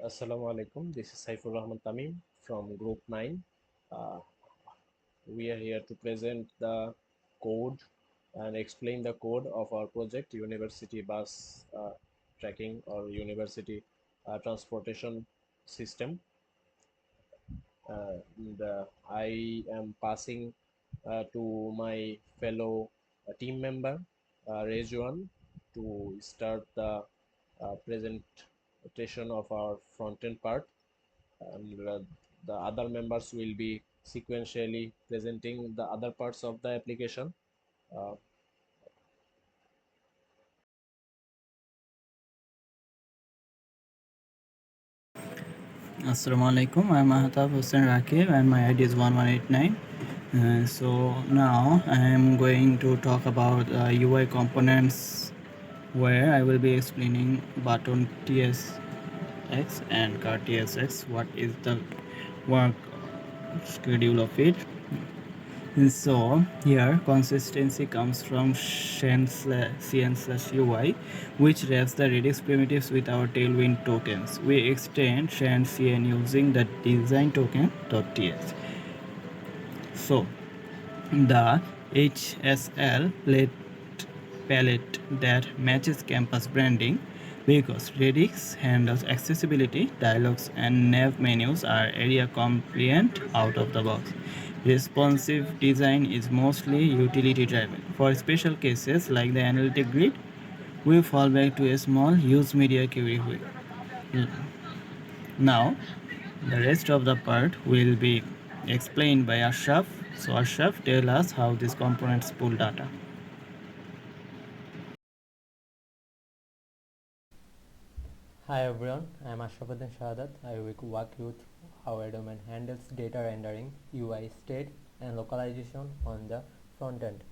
Assalamu alaikum. This is Saifur Rahman Tamim from Group 9. Uh, we are here to present the code and explain the code of our project, University Bus Tracking or University Transportation System. I am passing to my fellow team member, Rejuan, to start the presentation of our front-end part, and the other members will be sequentially presenting the other parts of the application. Uh, Assalamu alaikum. I'm Mahatab Hussain Rakib and my ID is 1189. So now I am going to talk about UI components where I will be explaining button TSX and car TSX, what is the work schedule of it. So here consistency comes from cn/ui, which wraps the Redux primitives with our tailwind tokens. We extend cn using the design token.ts. So the HSL palette that matches campus branding, because Redux handles accessibility, dialogues, and nav menus are area compliant out of the box. Responsive design is mostly utility driven. For special cases like the analytic grid, we fall back to a small use media query hook. Now, the rest of the part will be explained by Ashraf. So Ashraf, tell us how these components pull data. Hi everyone, I am Ashrafuddin Shahadat. I will walk you through how EduMan handles data rendering, UI state, and localization on the front end.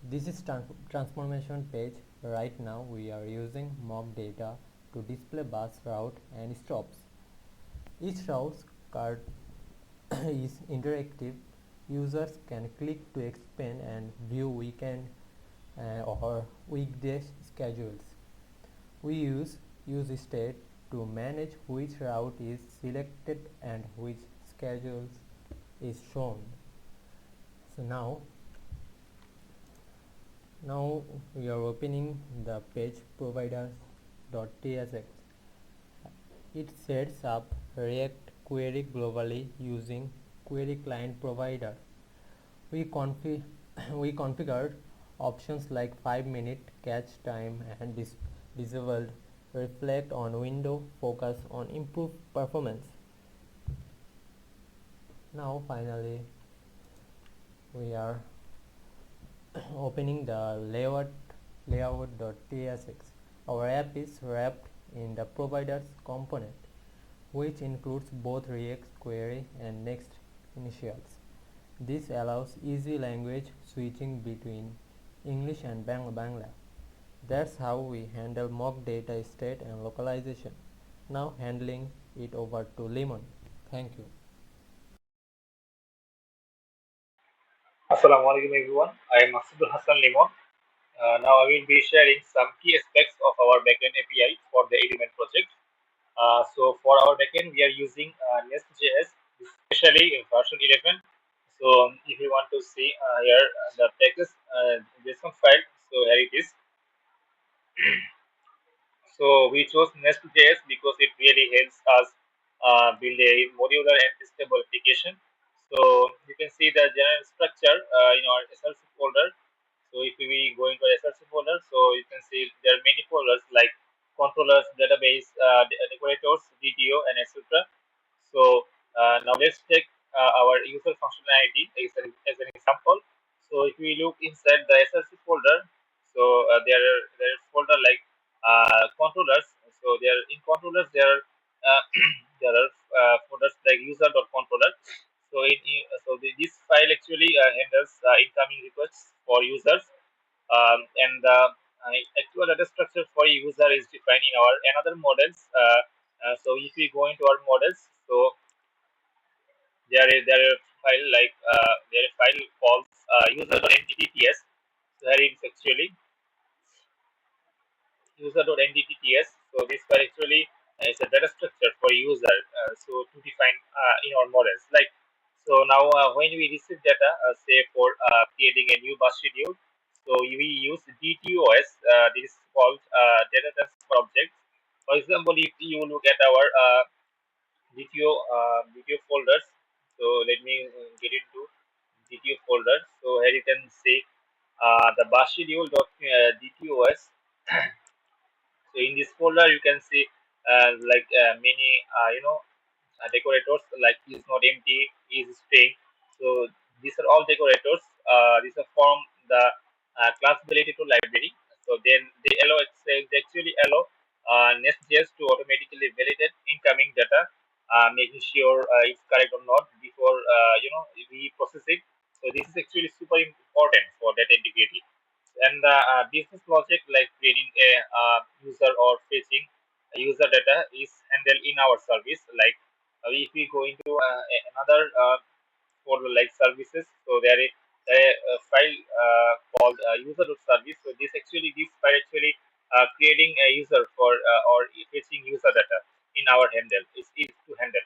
This is transformation page. Right now we are using mock data to display bus route and stops. Each route card is interactive. Users can click to expand and view weekend or weekday schedules. We use state to manage which route is selected and which schedule is shown. So now we are opening the page providers.tsx. It sets up React query globally using query client provider. We we configured options like 5-minute catch time and disabled reflect on window focus on improved performance. Now finally we are opening the layout.tsx. Our app is wrapped in the provider's component, which includes both React query and next initials. This allows easy language switching between English and Bangla. That's how we handle mock data state and localization. Now handling it over to Lemon. Thank you. Assalamu alaikum everyone. I am Masudul Hassan Limon. Now I will be sharing some key aspects of our backend API for the EduMan project. So for our backend, we are using Nest.js, especially in version 11. So if you want to see here the package JSON file, so here it is. So we chose Nest.js because it really helps us build a modular and testable application. So you can see the general structure in our SRC folder. So if we go into SRC folder, so you can see there are many folders like controllers, database, decorators, DTO, and etc. So now let's take our user functionality as an example. So if we look inside the SRC folder, so there is folder like controllers. So there in controllers there are there are folders like user.controller. So this file actually handles incoming requests for users, and the actual data structure for a user is defined in our another models. So if we go into our models, so there is file like there is file called user.entity.ts. So here it is actually user.entity.ts. So this file actually is a data structure for for user. So to define in our models, like so now when we receive data, say for creating a new bus schedule, so we use DTOS. This is called data transfer object. For example, if you look at our DTO folders, so let me get into DTO folder. So here you can see the bus schedule DTOS. So in this folder, you can see many decorators, like is not empty, is string. So these are all decorators. These are from the class related to library. So then they actually allow Nest.js to automatically validate incoming data, making sure it's correct or not before we process it. So this is actually super important for data integrity. And the business logic, like creating a user or fetching user data, is handled in our service. Like if we go into another for like services, so there is a file called user.service. So this file actually creating a user for or fetching user data in our handle. It's easy to handle.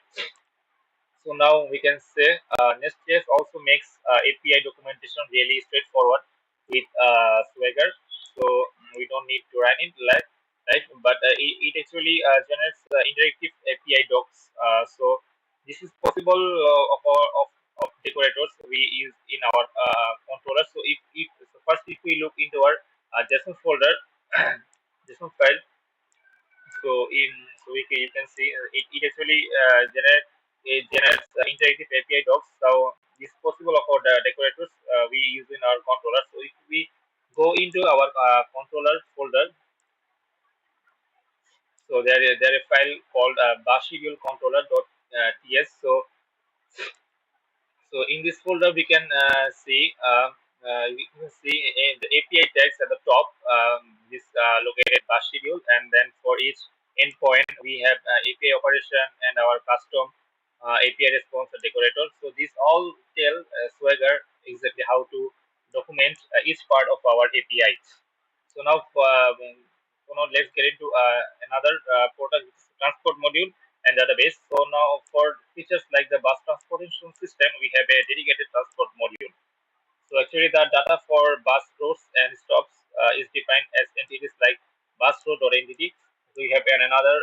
So now we can say Nest.js also makes API documentation really straightforward with Swagger. So we don't need to run it like right, but it actually generates interactive API docs. So this is possible of decorators we use in our controller. So so first if we look into our JSON folder, JSON file, so in so you can see it actually it generates interactive API docs. So this is possible for the decorators we use in our controller. So if we go into our controller folder, so there is a file called bashidule controller.ts. So in this folder, we can see the API tags at the top. This located bus schedule, and then for each endpoint, we have API operation and our custom API response and decorator. So these all tell Swagger exactly how to document each part of our API. So now let's get into another portal, which is transport module and database. So now for features like the bus transportation system, we have a dedicated transport module. So actually the data for bus routes and stops is defined as entities like bus route or entity. So we have another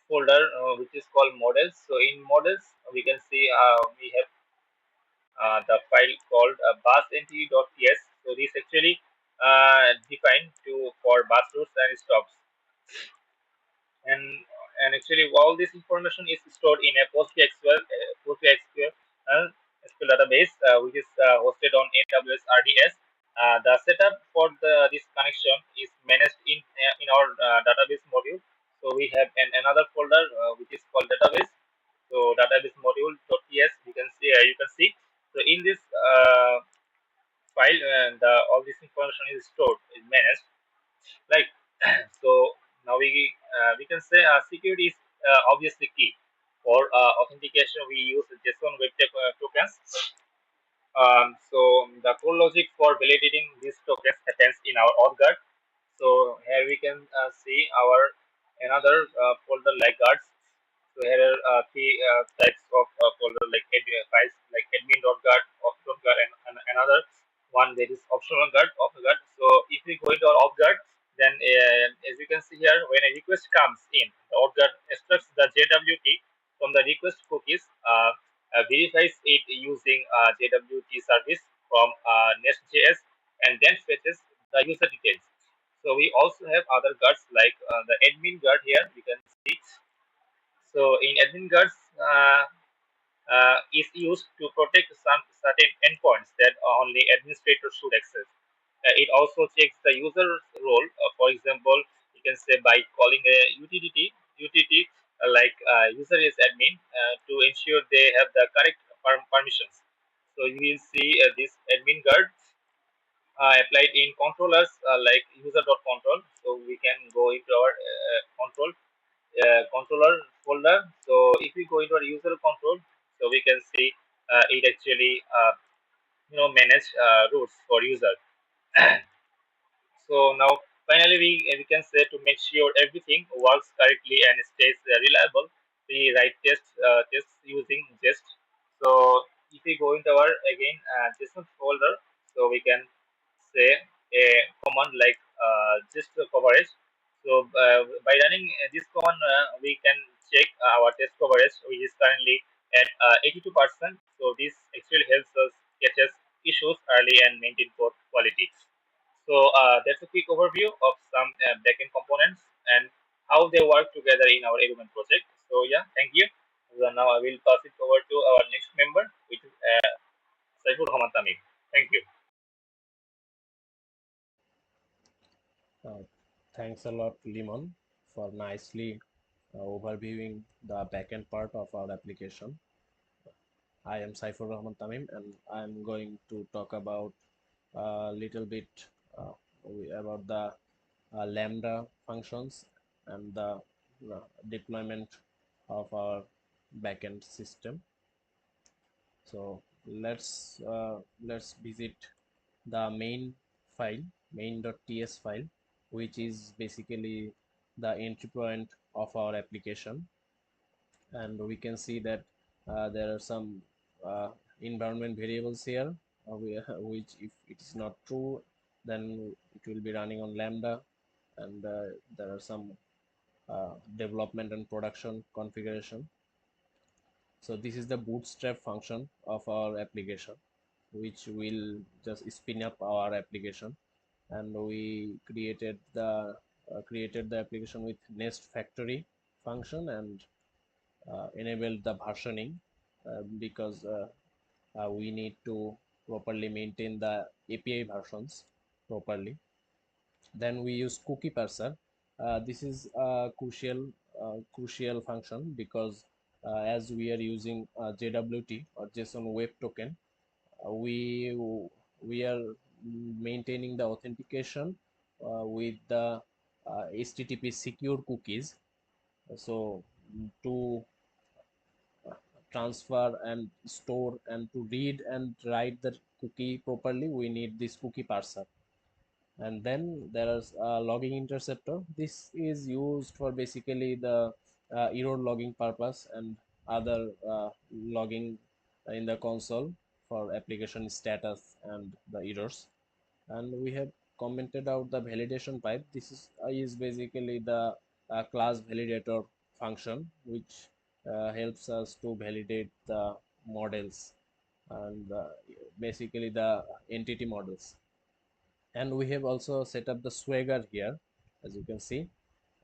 folder which is called models. So in models, we can see we have the file called busentity.ts. So this actually defined to for bus routes and stops, and actually all this information is stored in a PostgreSQL database, which is hosted on AWS RDS. The setup for this connection is managed in our database module. So we have another folder which is called database. So database module.ts, you can see. So in this file, all this information is stored, is managed, right? So now we can say security is obviously key. For authentication, we use JSON web tokens. So the core logic for validating these tokens happens in our auth guard. So here we can see our another folder like guards. So here are three types of folder like files like admin.guard, auth.guard, and another one that is optional guard, auth guard. So if we go into our auth guard, then as you can see here, when a request comes in, the auth guard extracts the JWT from the request cookies, verifies it using JWT service from Nest.js, and then fetches the user details. So we also have other guards like the admin guard here. We can see. So in admin guards is used to protect some certain endpoints that only administrators should access. It also checks the user role. For example, you can say by calling a utility user is admin to ensure they have the correct permissions. So you will see this admin guard applied in controllers like user.control. So we can go into our controller folder. So if we go into our user control, so we can see it actually manage routes for user. So now Finally, we can say to make sure everything works correctly and stays reliable, we write tests using jest. So if we go into our again JSON folder, so we can say a command like just coverage. So by running this command, we can check our test coverage, which is currently at 82%. So this actually helps us catches issues early and maintain code quality. So that's a quick overview of some backend components and how they work together in our EduMan project. So yeah, thank you. So now I will pass it over to our next member, which is Saifur Rahman Tamim. Thank you. Uh, Thanks a lot, Limon, for nicely overviewing the backend part of our application. I am Saifur Rahman Tamim, and I'm going to talk about a little bit uh, about the Lambda functions and the deployment of our backend system. So let's visit the main file, main.ts file, which is basically the entry point of our application. And we can see that there are some uh, environment variables here, which if it is not true, then it will be running on Lambda. And there are some development and production configuration. So this is the bootstrap function of our application, which will just spin up our application. And we created the application with nest factory function and enabled the versioning because we need to properly maintain the API versions properly. Then we use cookie parser. This is a crucial function because as we are using JWT or JSON Web Token, we are maintaining the authentication with the HTTP secure cookies. So to transfer and store and to read and write the cookie properly, we need this cookie parser. And then there is a logging interceptor. This is used for basically the error logging purpose and other logging in the console for application status and the errors. And we have commented out the validation pipe. This is basically the class validator function, which helps us to validate the models and basically the entity models. And we have also set up the swagger here. As you can see,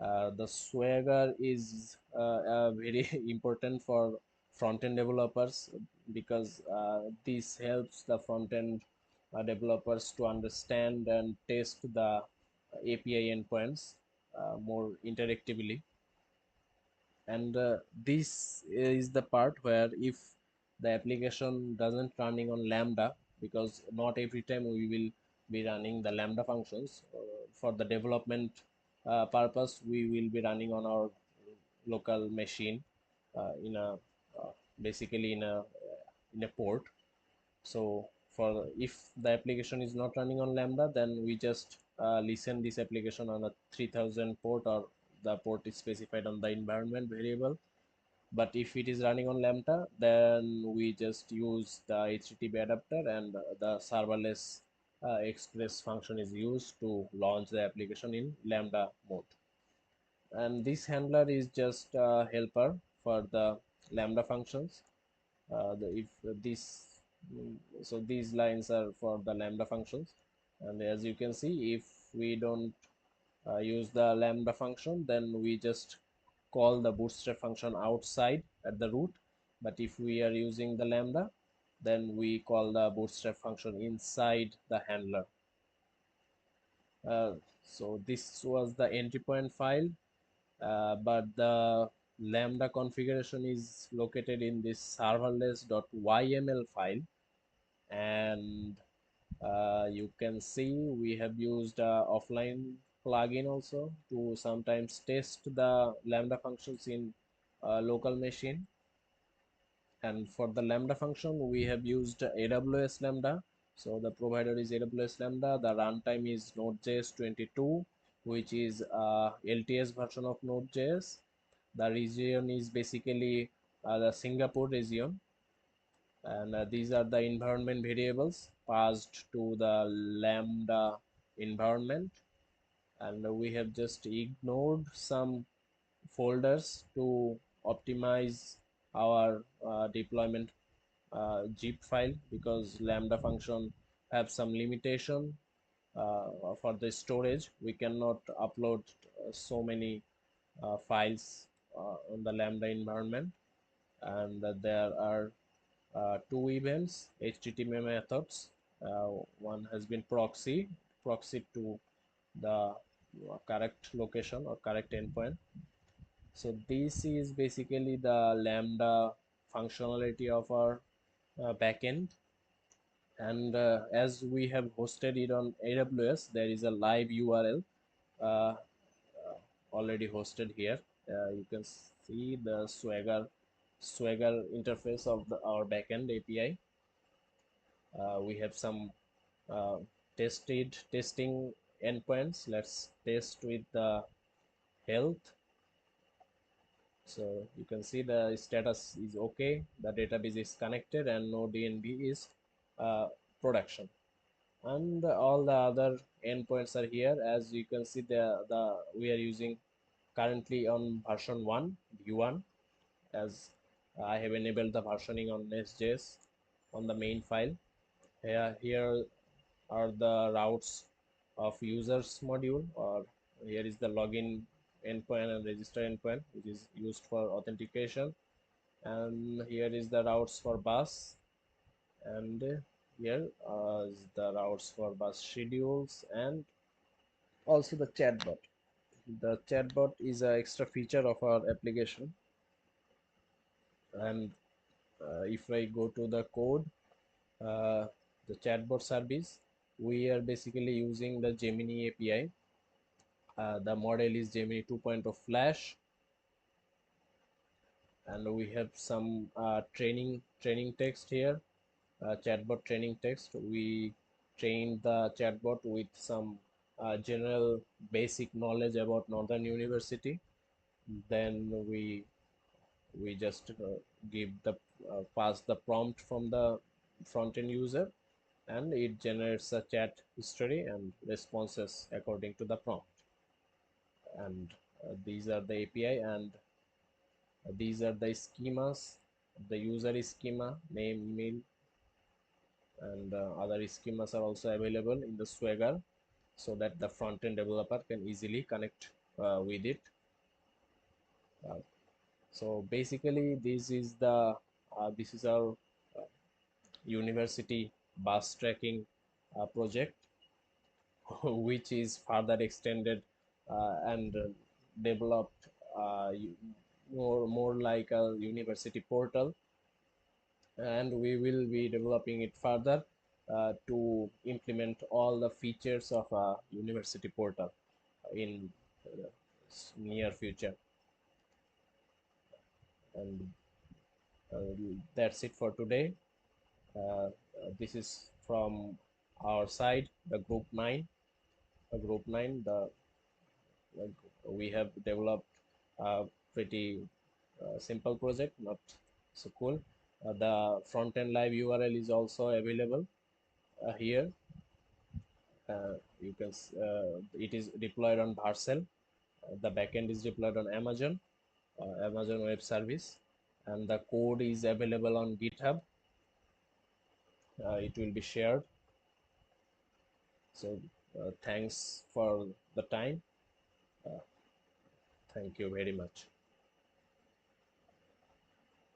the swagger is very important for front-end developers because this helps the front-end developers to understand and test the API endpoints more interactively. And this is the part where if the application doesn't running on Lambda, because not every time we will be running the Lambda functions for the development purpose, we will be running on our local machine in a basically in a port. So for if the application is not running on Lambda, then we just listen this application on a 3000 port, or the port is specified on the environment variable. But if it is running on Lambda, then we just use the HTTP adapter, and the serverless express function is used to launch the application in Lambda mode. And this handler is just a helper for the Lambda functions. If this So these lines are for the Lambda functions. And as you can see, if we don't use the Lambda function, then we just call the bootstrap function outside at the root. But if we are using the Lambda, then we call the bootstrap function inside the handler. So this was the entry point file, but the Lambda configuration is located in this serverless.yml file. And you can see we have used offline plugin also to sometimes test the Lambda functions in local machine. And for the Lambda function, we have used AWS Lambda. So the provider is AWS Lambda. The runtime is Node.js 22. which is LTS version of Node.js. The region is basically the Singapore region, and these are the environment variables passed to the Lambda environment, and we have just ignored some folders to optimize our deployment zip file, because Lambda function have some limitation for the storage. We cannot upload so many files on the Lambda environment, and there are two events HTTP methods. One has been proxy to the correct location or correct endpoint. So this is basically the Lambda functionality of our backend. And as we have hosted it on AWS, there is a live URL uh, already hosted here. You can see the Swagger interface of our backend API. We have some uh, testing endpoints. Let's test with the health. So you can see the status is okay, the database is connected, and no DNB is production. And all the other endpoints are here. As you can see, the we are using currently on version 1 v1, as I have enabled the versioning on Nest.js on the main file. Here are the routes of users module, or here is the login endpoint and register endpoint, which is used for authentication, and here is the routes for bus, and here is the routes for bus schedules, and also the chatbot. The chatbot is an extra feature of our application. And if I go to the code, uh, the chatbot service, we are basically using the Gemini API. The model is Gemini 2.0 Flash, and we have some training text here, chatbot training text. We trained the chatbot with some general basic knowledge about Northern University. Then we just give the pass the prompt from the front end user, and it generates a chat history and responses according to the prompt. And these are the API, and these are the schemas. The user schema, name, email, and other schemas are also available in the Swagger, so that the front-end developer can easily connect with it. Uh, so basically, this is our university bus tracking project, which is further extended and developed more like a university portal, and we will be developing it further to implement all the features of a university portal in near future. And that's it for today. This is from our side, the group 9. Like, we have developed a pretty simple project, not so cool. The front end live URL is also available here. You can it is deployed on Vercel. The backend is deployed on Amazon Web Service, and the code is available on GitHub. It will be shared. So thanks for the time. Thank you very much.